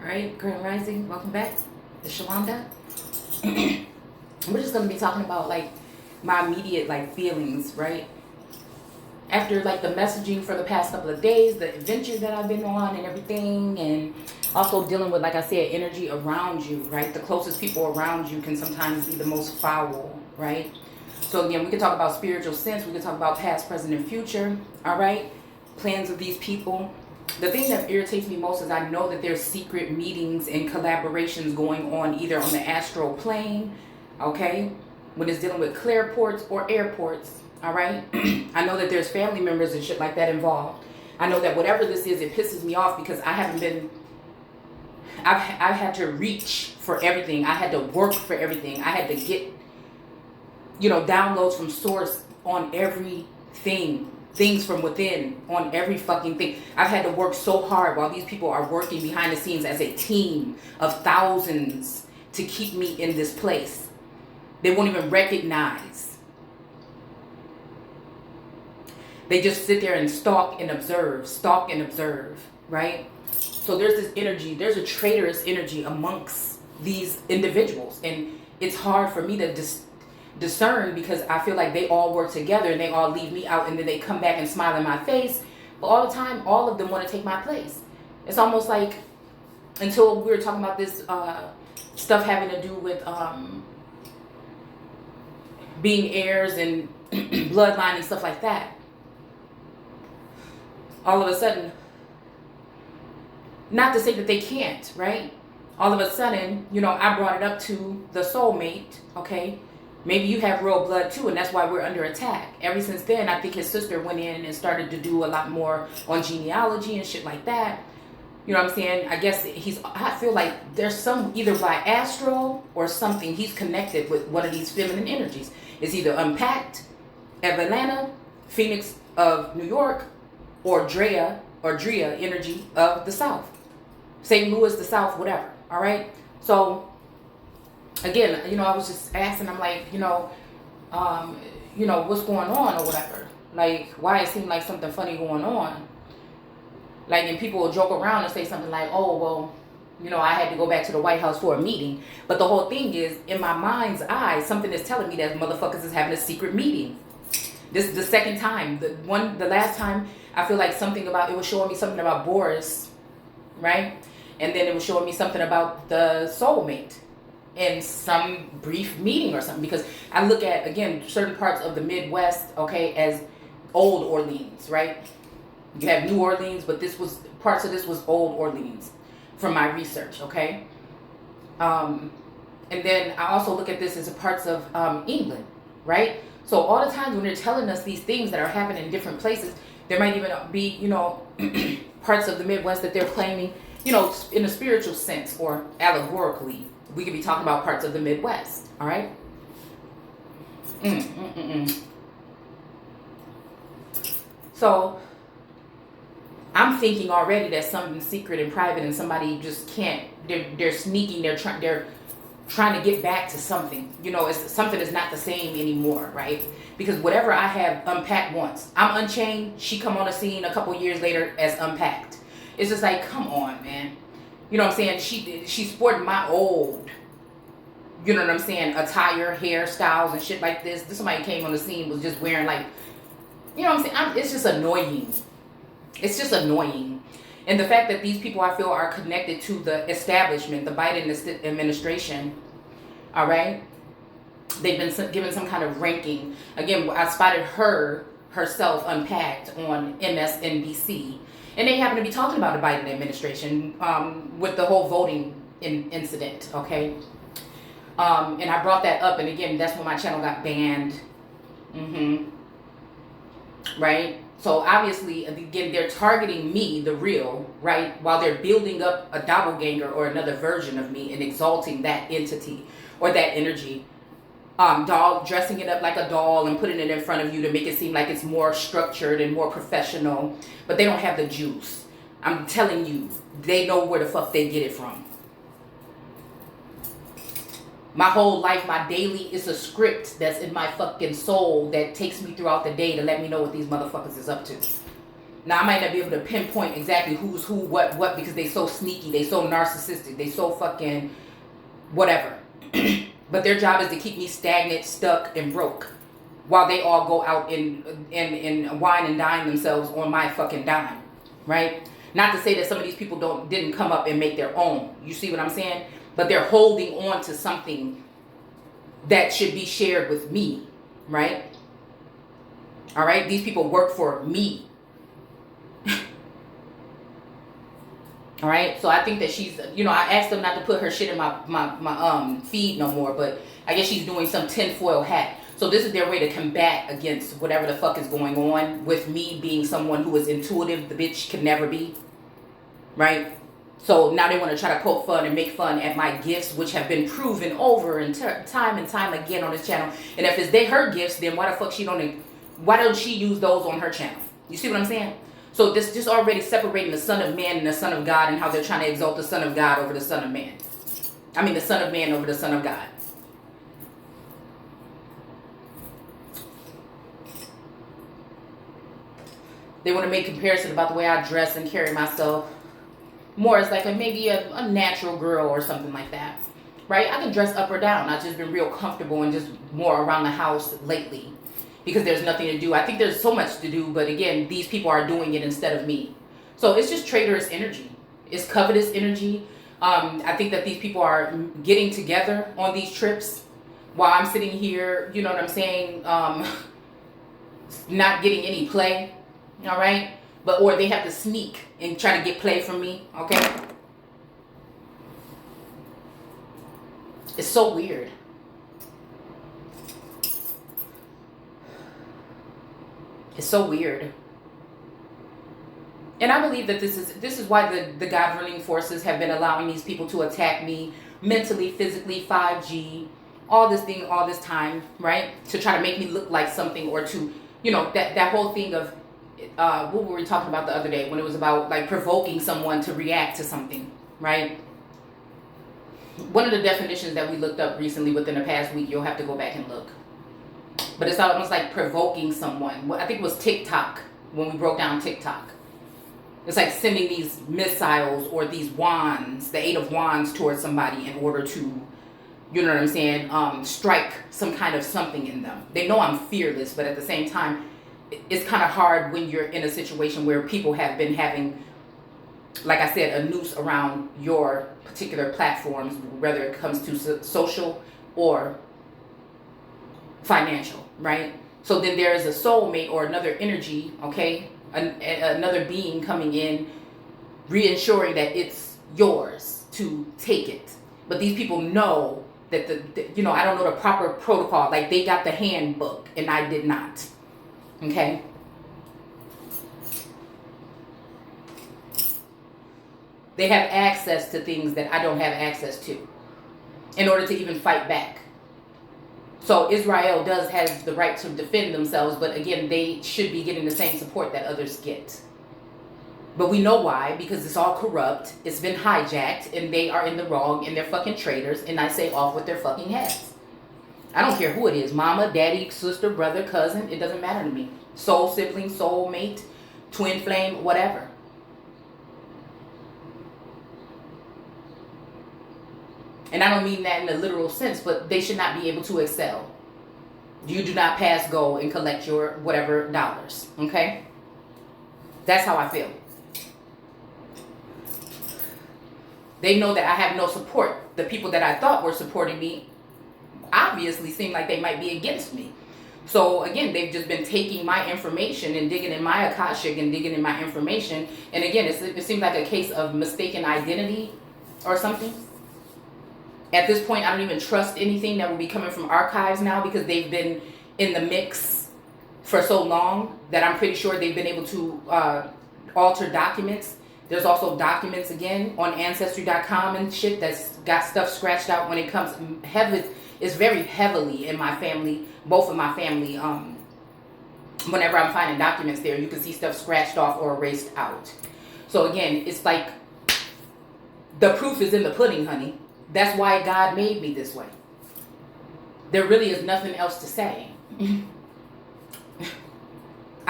Alright, Grand Rising, welcome back. It's Shalonda. We're just gonna be talking about like my immediate like feelings, right? After like the messaging for the past couple of days, the adventure that I've been on and everything, and also dealing with, like I said, energy around you, right? The closest people around you can sometimes be the most foul, right? So again, we can talk about spiritual sense, we can talk about past, present, and future, all right? Plans of these people. The thing that irritates me most is I know that there's secret meetings and collaborations going on either on the astral plane, okay, when it's dealing with clearports or airports, all right? I know that there's family members and shit like that involved. I know that whatever this is, it pisses me off because I haven't been, I've had to reach for everything. I had to work for everything. I had to get, downloads from source on everything. Things from within on every fucking thing. I've had to work so hard while these people are working behind the scenes as a team of thousands to keep me in this place. They won't even recognize. They just sit there and stalk and observe, right? So there's this energy, there's a traitorous energy amongst these individuals. And it's hard for me to discern because I feel like they all work together and they all leave me out and then they come back and smile in my face. But all the time, all of them want to take my place. It's almost like, until we were talking about this stuff having to do with being heirs and bloodline and stuff like that, all of a sudden, not to say that they can't, right? All of a sudden, I brought it up to the soulmate, okay? Maybe you have royal blood too, and that's why we're under attack. Ever since then, I think his sister went in and started to do a lot more on genealogy and shit like that. You know what I'm saying? I guess I feel like there's some, either by astral or something, he's connected with one of these feminine energies. It's either Unpacked of Atlanta, Phoenix of New York, or Drea energy of the South. St. Louis, the South, whatever. All right? So, again, I was just asking, I'm like, what's going on or whatever. Like, why it seemed like something funny going on. Like, and people will joke around and say something like, oh, well, I had to go back to the White House for a meeting. But the whole thing is, in my mind's eye, something is telling me that motherfuckers is having a secret meeting. This is the second time. The last time, I feel like it was showing me something about Boris, right? And then it was showing me something about the soulmate in some brief meeting or something, because I look at, again, certain parts of the Midwest, okay, as old Orleans, right? You have New Orleans, but parts of this was old Orleans from my research, okay? And then I also look at this as a parts of England, right? So all the times when they're telling us these things that are happening in different places, there might even be, parts of the Midwest that they're claiming, in a spiritual sense or allegorically. We could be talking about parts of the Midwest, all right? So I'm thinking already that something secret and private, and somebody just can't. They're sneaking. They're trying to get back to something. Something is not the same anymore, right? Because whatever I have unpacked once, I'm Unchained. She come on the scene a couple years later as Unpacked. It's just like, come on, man. You know what I'm saying? She's sporting my old, attire, hairstyles, and shit like this. Somebody came on the scene, was just wearing like, it's just annoying. It's just annoying. And the fact that these people, I feel, are connected to the establishment, the Biden administration, all right? They've been given some kind of ranking. Again, I spotted herself Unpacked on MSNBC. And they happen to be talking about the Biden administration with the whole voting incident, okay? And I brought that up, and again, that's when my channel got banned. Right? So obviously, again, they're targeting me, the real, right? While they're building up a doppelganger or another version of me and exalting that entity or that energy. Dressing it up like a doll and putting it in front of you to make it seem like it's more structured and more professional. But they don't have the juice. I'm telling you, they know where the fuck they get it from. My whole life, my daily is a script that's in my fucking soul that takes me throughout the day to let me know what these motherfuckers is up to. Now, I might not be able to pinpoint exactly who's who, what, because they so sneaky, they so narcissistic, they so fucking whatever. But their job is to keep me stagnant, stuck, and broke, while they all go out and wine and dine themselves on my fucking dime, right? Not to say that some of these people didn't come up and make their own. You see what I'm saying? But they're holding on to something that should be shared with me, right? All right? These people work for me. All right? So I think that she's, you know, I asked them not to put her shit in my feed no more, but I guess she's doing some tinfoil hat. So this is their way to combat against whatever the fuck is going on with me being someone who is intuitive. The bitch can never be, right? So now they want to try to poke fun and make fun at my gifts, which have been proven over and time and time again on this channel. And if it's her gifts, then why the fuck why don't she use those on her channel? You see what I'm saying? So this just already separating the Son of Man and the Son of God, and how they're trying to exalt the Son of God over the Son of Man. I mean, the Son of Man over the Son of God. They want to make comparison about the way I dress and carry myself. More as like maybe a natural girl or something like that. Right? I can dress up or down. I've just been real comfortable and just more around the house lately. Because there's nothing to do. I think there's so much to do. But again, these people are doing it instead of me. So it's just traitorous energy. It's covetous energy. I think that these people are getting together on these trips. While I'm sitting here, you know what I'm saying? Not getting any play. All right, or they have to sneak and try to get play from me. Okay, it's so weird. It's so weird. And I believe that this is why the governing forces have been allowing these people to attack me mentally, physically, 5G, all this time, right? To try to make me look like something, or to, you know, that whole thing of. What were we talking about the other day when it was about like provoking someone to react to something, right? One of the definitions that we looked up recently within the past week, you'll have to go back and look. But it's almost like provoking someone. I think it was TikTok, when we broke down TikTok. It's like sending these missiles or these wands, the 8 of wands, towards somebody in order to, you know what I'm saying, strike some kind of something in them. They know I'm fearless, but at the same time, it's kind of hard when you're in a situation where people have been having, like I said, a noose around your particular platforms, whether it comes to social or financial, right? So then there is a soulmate or another energy, okay? Another being coming in, reassuring that it's yours to take it. But these people know that you know, I don't know the proper protocol. Like, they got the handbook and I did not. Okay. They have access to things that I don't have access to in order to even fight back. So Israel has the right to defend themselves, but again, they should be getting the same support that others get. But we know why, because it's all corrupt, it's been hijacked, and they are in the wrong, and they're fucking traitors, and I say off with their fucking heads. I don't care who it is, mama, daddy, sister, brother, cousin, it doesn't matter to me. Soul sibling, soul mate, twin flame, whatever. And I don't mean that in a literal sense, but they should not be able to excel. You do not pass go and collect your whatever dollars, okay? That's how I feel. They know that I have no support. The people that I thought were supporting me obviously seem like they might be against me. So again, they've just been taking my information and digging in my Akashic and digging in my information. And again, it seems like a case of mistaken identity or something. At this point, I don't even trust anything that will be coming from archives now, because they've been in the mix for so long that I'm pretty sure they've been able to alter documents. There's also documents again on Ancestry.com and shit that's got stuff scratched out when it comes heavy. It's very heavily in my family, both of my family. Whenever I'm finding documents there, you can see stuff scratched off or erased out. So again, it's like the proof is in the pudding, honey. That's why God made me this way. There really is nothing else to say.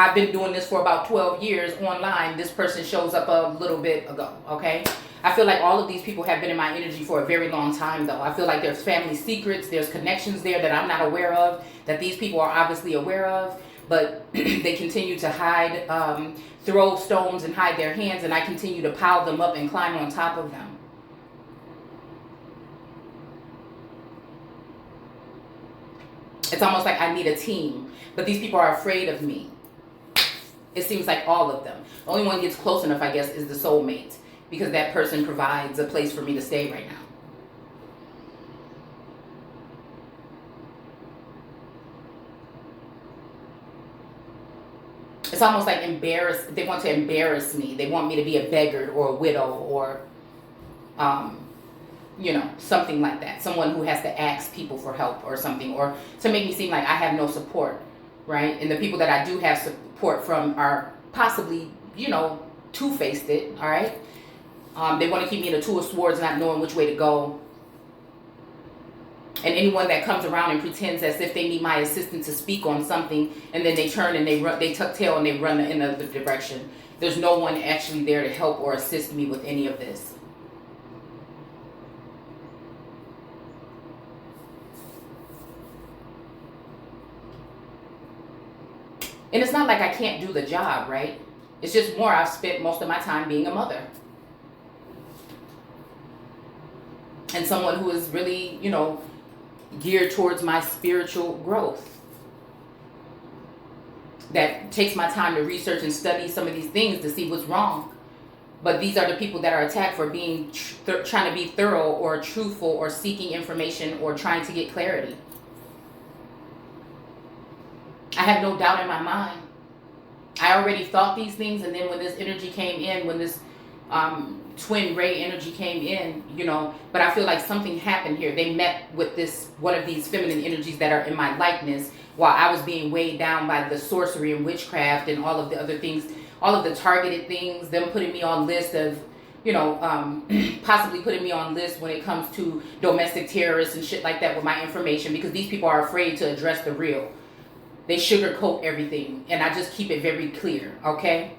I've been doing this for about 12 years online. This person shows up a little bit ago, okay? I feel like all of these people have been in my energy for a very long time, though. I feel like there's family secrets, there's connections there that I'm not aware of, that these people are obviously aware of, but they continue to hide, throw stones and hide their hands, and I continue to pile them up and climb on top of them. It's almost like I need a team, but these people are afraid of me. It seems like all of them. The only one gets close enough, I guess, is the soulmate, because that person provides a place for me to stay right now. It's almost like they want to embarrass me. They want me to be a beggar or a widow or, something like that. Someone who has to ask people for help or something, or to make me seem like I have no support, right? And the people that I do have support from are possibly, two-faced it, all right? They want to keep me in a two of swords, not knowing which way to go. And anyone that comes around and pretends as if they need my assistance to speak on something, and then they turn and they tuck tail and they run in another direction. There's no one actually there to help or assist me with any of this. And it's not like I can't do the job, right? It's just more I've spent most of my time being a mother. And someone who is really, geared towards my spiritual growth. That takes my time to research and study some of these things to see what's wrong. But these are the people that are attacked for being trying to be thorough or truthful or seeking information or trying to get clarity. I have no doubt in my mind. I already thought these things, and then when this energy came in, when this twin ray energy came in, but I feel like something happened here. They met with one of these feminine energies that are in my likeness, while I was being weighed down by the sorcery and witchcraft and all of the other things, all of the targeted things, them putting me on list of, possibly putting me on list when it comes to domestic terrorists and shit like that with my information, because these people are afraid to address the real. They sugarcoat everything, and I just keep it very clear, okay?